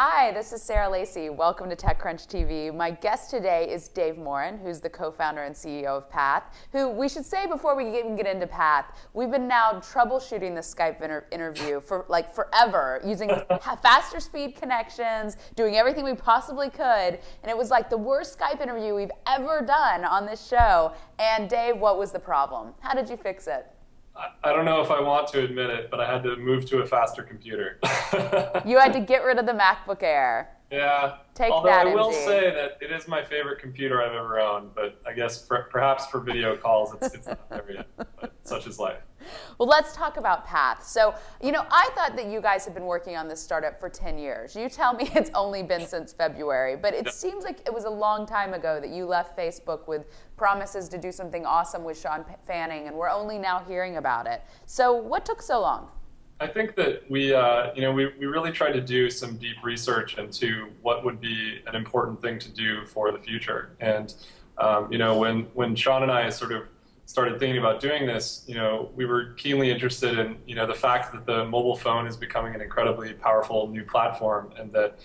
Hi, this is Sarah Lacy. Welcome to TechCrunch TV. My guest today is Dave Morin, who's the co-founder and CEO of Path, who we should say before we even get into Path, we've been now troubleshooting the Skype interview for like forever, using faster speed connections, doing everything we possibly could, and it was like the worst Skype interview we've ever done on this show. And Dave, what was the problem? How did you fix it? I don't know if I want to admit it, but I had to move to a faster computer. You had to get rid of the MacBook Air. Yeah. Take Although that, I will MG. say that it is my favorite computer I've ever owned, but I guess perhaps for video calls it's not there yet. But such is life. Well, let's talk about Path. So, I thought that you guys have been working on this startup for 10 years. You tell me it's only been since February, but it seems like it was a long time ago that you left Facebook with promises to do something awesome with Sean Fanning, and we're only now hearing about it. So what took so long? I think that we really tried to do some deep research into what would be an important thing to do for the future. And when Sean and I sort of started thinking about doing this, we were keenly interested in the fact that the mobile phone is becoming an incredibly powerful new platform, and that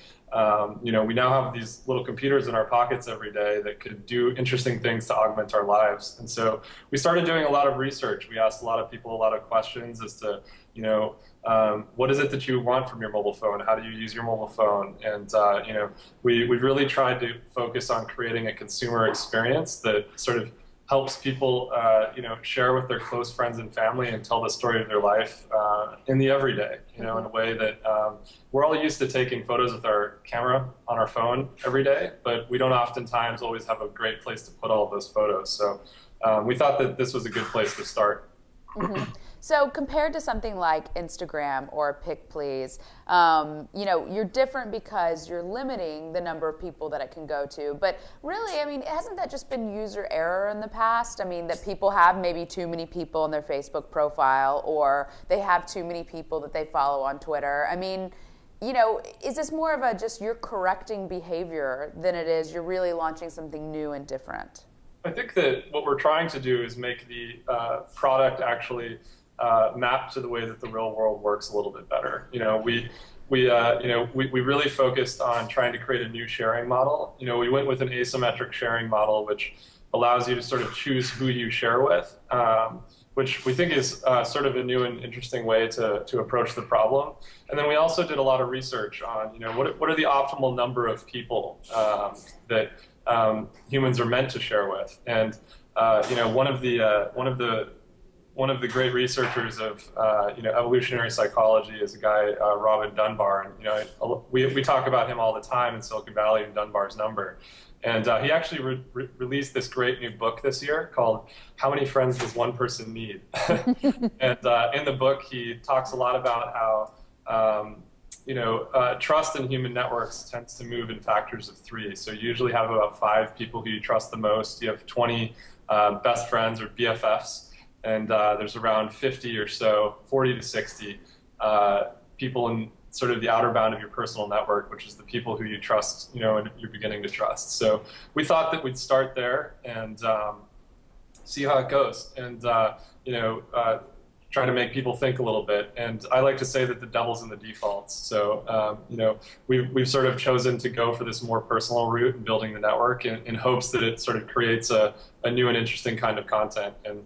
we now have these little computers in our pockets every day that could do interesting things to augment our lives. And so we started doing a lot of research. We asked a lot of people a lot of questions as to what is it that you want from your mobile phone? How do you use your mobile phone? And we've really tried to focus on creating a consumer experience that sort of helps people share with their close friends and family and tell the story of their life in the everyday, in a way that we're all used to taking photos with our camera on our phone every day, but we don't oftentimes always have a great place to put all of those photos. So we thought that this was a good place to start. Mm-hmm. So compared to something like Instagram or Pick Please, you're different because you're limiting the number of people that it can go to. But really, I mean, hasn't that just been user error in the past? I mean, that people have maybe too many people in their Facebook profile, or they have too many people that they follow on Twitter. I mean, is this more of a just you're correcting behavior than it is you're really launching something new and different? I think that what we're trying to do is make the product actually map to the way that the real world works a little bit better. We really focused on trying to create a new sharing model. We went with an asymmetric sharing model, which allows you to sort of choose who you share with, which we think is sort of a new and interesting way to approach the problem. And then we also did a lot of research on, what are the optimal number of people that humans are meant to share with. And one of the great researchers of evolutionary psychology is a guy, Robin Dunbar, and we talk about him all the time in Silicon Valley and Dunbar's number. And he actually released this great new book this year called "How Many Friends Does One Person Need?" And in the book, he talks a lot about how trust in human networks tends to move in factors of 3. So you usually have about 5 people who you trust the most. You have 20 best friends or BFFs. And there's around 50 or so, 40 to 60 people in sort of the outer bound of your personal network, which is the people who you trust, and you're beginning to trust. So we thought that we'd start there and see how it goes, and try to make people think a little bit. And I like to say that the devil's in the defaults. So we've sort of chosen to go for this more personal route in building the network in hopes that it sort of creates a new and interesting kind of content and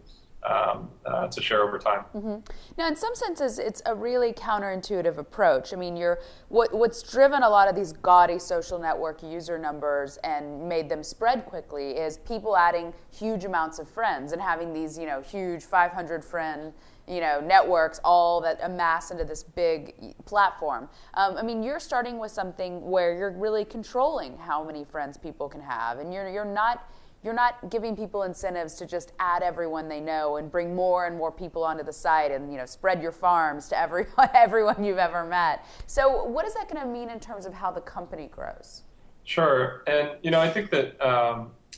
to share over time. Mm-hmm. Now, in some senses, it's a really counterintuitive approach. I mean, what's driven a lot of these gaudy social network user numbers and made them spread quickly is people adding huge amounts of friends and having these, huge 500 friend, networks all that amass into this big platform. I mean, you're starting with something where you're really controlling how many friends people can have, and you're not giving people incentives to just add everyone they know and bring more and more people onto the site and spread your farms to everyone you've ever met. So what is that going to mean in terms of how the company grows? Sure, and I think that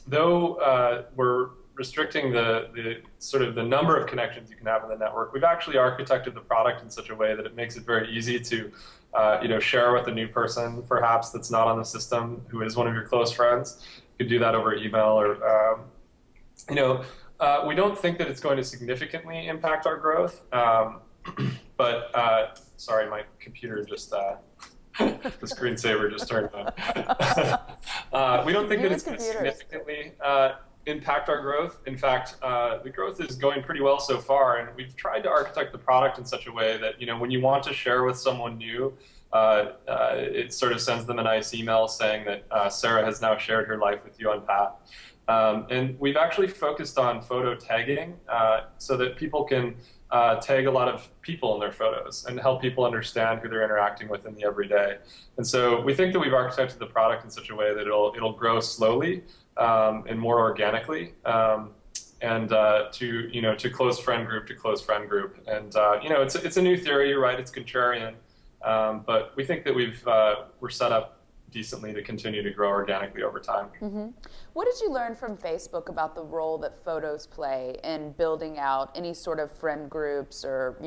though we're restricting the sort of the number of connections you can have in the network, we've actually architected the product in such a way that it makes it very easy to share with a new person perhaps that's not on the system who is one of your close friends. You could do that over email, or we don't think that it's going to significantly impact our growth, but sorry, my computer just The screensaver just turned on. We don't think You that and it's going to computers. significantly impact our growth. In fact, the growth is going pretty well so far, and we've tried to architect the product in such a way that, when you want to share with someone new, it sort of sends them a nice email saying that Sarah has now shared her life with you on Pat. And we've actually focused on photo tagging so that people can tag a lot of people in their photos and help people understand who they're interacting with in the everyday. And so we think that we've architected the product in such a way that it'll grow slowly and more organically. And to close friend group to close friend group. And it's a new theory, you're right? It's contrarian, but we think that we're set up decently to continue to grow organically over time. Mm-hmm. What did you learn from Facebook about the role that photos play in building out any sort of friend groups or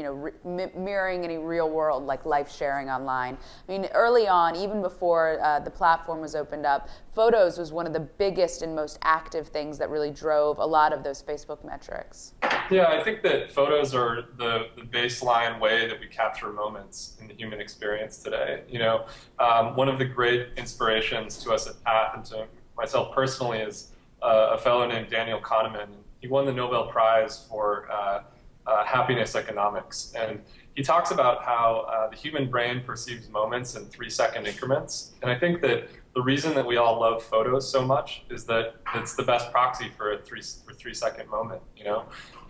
mirroring any real world like life sharing online? I mean, early on, even before the platform was opened up, photos was one of the biggest and most active things that really drove a lot of those Facebook metrics. Yeah, I think that photos are the baseline way that we capture moments in the human experience today. One of the great inspirations to us at Path and to myself personally is a fellow named Daniel Kahneman. He won the Nobel Prize for happiness economics, and he talks about how the human brain perceives moments in 3-second increments. And I think that the reason that we all love photos so much is that it's the best proxy for a 3-second moment,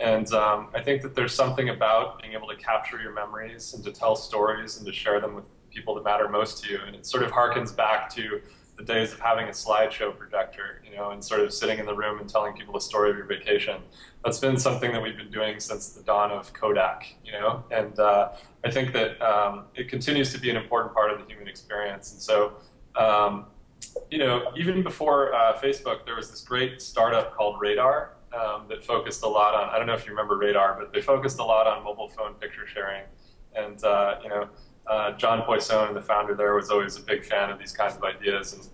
And I think that there's something about being able to capture your memories and to tell stories and to share them with people that matter most to you. And it sort of harkens back to the days of having a slideshow projector, and sort of sitting in the room and telling people the story of your vacation. That's been something that we've been doing since the dawn of Kodak, And I think that it continues to be an important part of the human experience. And so, even before Facebook, there was this great startup called Radar that focused a lot on, I don't know if you remember Radar, but they focused a lot on mobile phone picture sharing. And, John Poisson, the founder there, was always a big fan of these kinds of ideas. And,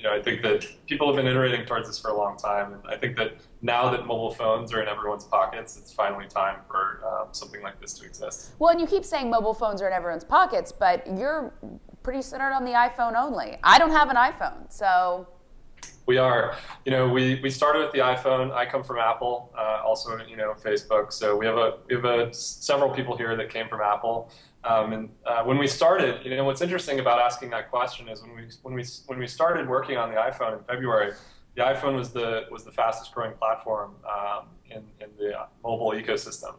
I think that people have been iterating towards this for a long time. And I think that now that mobile phones are in everyone's pockets, it's finally time for something like this to exist. Well, and you keep saying mobile phones are in everyone's pockets, but you're pretty centered on the iPhone only. I don't have an iPhone, so... We are. We started with the iPhone. I come from Apple, also, Facebook. So we have several people here that came from Apple. And when we started, what's interesting about asking that question is when we started working on the iPhone in February, the iPhone was the fastest growing platform in the mobile ecosystem.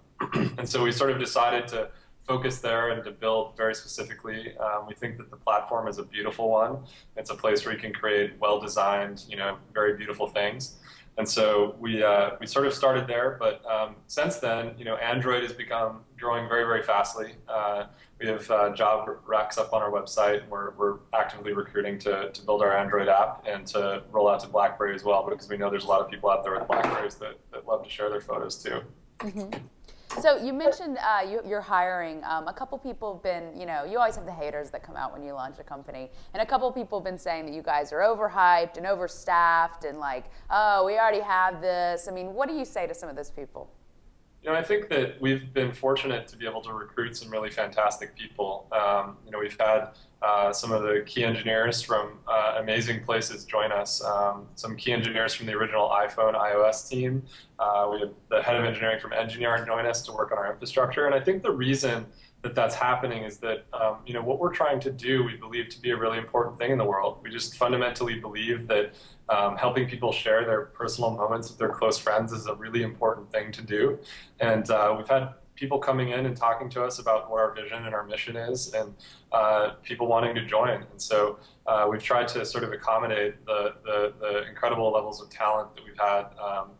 And so we sort of decided to focus there and to build very specifically. We think that the platform is a beautiful one. It's a place where you can create well-designed, very beautiful things. And so we sort of started there, but since then, Android has become growing very, very fastly. We have job recs up on our website, and we're actively recruiting to build our Android app and to roll out to BlackBerry as well, because we know there's a lot of people out there with BlackBerries that love to share their photos too. Mm-hmm. So you mentioned you're hiring. A couple people have been, you always have the haters that come out when you launch a company. And a couple people have been saying that you guys are overhyped and overstaffed and like, oh, we already have this. I mean, what do you say to some of those people? I think that we've been fortunate to be able to recruit some really fantastic people. We've had some of the key engineers from amazing places join us. Some key engineers from the original iPhone iOS team. We have the head of engineering from Engineer join us to work on our infrastructure. And I think the reason that that's happening is that what we're trying to do, we believe to be a really important thing in the world. We just fundamentally believe that helping people share their personal moments with their close friends is a really important thing to do. And we've had people coming in and talking to us about what our vision and our mission is, and people wanting to join. And so we've tried to sort of accommodate the incredible levels of talent that we've had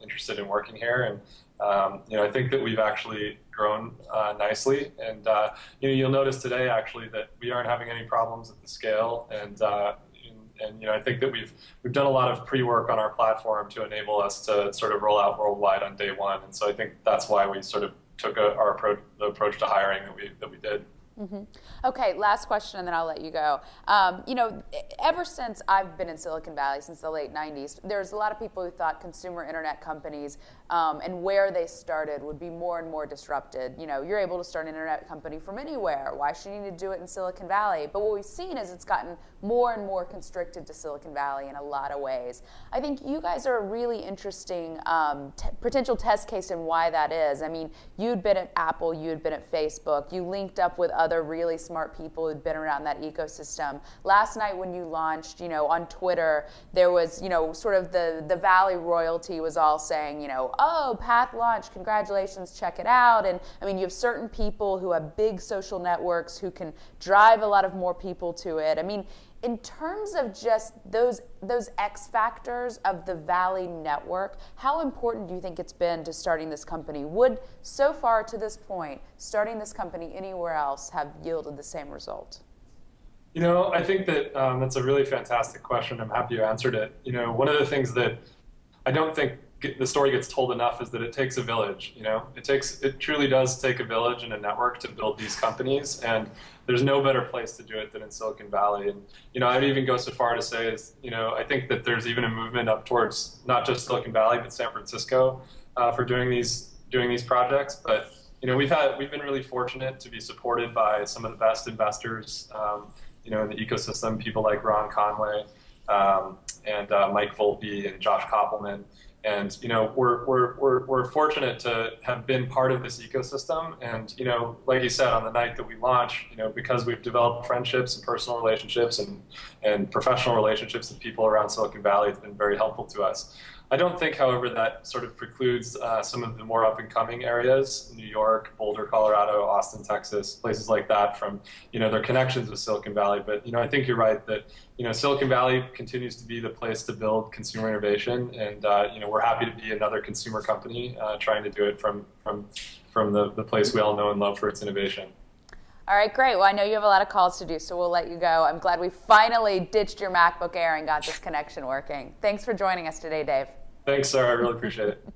interested in working here. And I think that we've actually grown nicely. And you'll notice today actually that we aren't having any problems at the scale. And I think that we've done a lot of pre-work on our platform to enable us to sort of roll out worldwide on day one. And so I think that's why we sort of took the approach to hiring that we did. Okay, last question, and then I'll let you go. Ever since I've been in Silicon Valley, since the late 90s, there's a lot of people who thought consumer internet companies and where they started would be more and more disrupted. You're able to start an internet company from anywhere. Why should you need to do it in Silicon Valley? But what we've seen is it's gotten more and more constricted to Silicon Valley in a lot of ways. I think you guys are a really interesting potential test case in why that is. I mean, you'd been at Apple, you had been at Facebook, you linked up with other really smart people who'd been around that ecosystem. Last night when you launched, on Twitter, there was, sort of the Valley royalty was all saying, oh, Path launched, congratulations, check it out. And I mean, you have certain people who have big social networks who can drive a lot of more people to it. I mean, in terms of just those X factors of the Valley network, how important do you think it's been to starting this company? Would, so far to this point, starting this company anywhere else have yielded the same result? I think that that's a really fantastic question. I'm happy you answered it. One of the things that I don't think the story gets told enough is that it takes a village. It truly does take a village and a network to build these companies, and there's no better place to do it than in Silicon Valley. And I'd even go so far to say is I think that there's even a movement up towards not just Silicon Valley but San Francisco for doing these projects. But we've been really fortunate to be supported by some of the best investors in the ecosystem, people like Ron Conway and Mike Volpe and Josh Koppelman. And we're fortunate to have been part of this ecosystem. And like you said, on the night that we launched, because we've developed friendships and personal relationships and professional relationships with people around Silicon Valley, it's been very helpful to us. I don't think, however, that sort of precludes some of the more up-and-coming areas, New York, Boulder, Colorado, Austin, Texas, places like that, from their connections with Silicon Valley. But I think you're right that Silicon Valley continues to be the place to build consumer innovation, and we're happy to be another consumer company trying to do it from the place we all know and love for its innovation. All right, great. Well, I know you have a lot of calls to do, so we'll let you go. I'm glad we finally ditched your MacBook Air and got this connection working. Thanks for joining us today, Dave. Thanks, Sarah. I really appreciate it.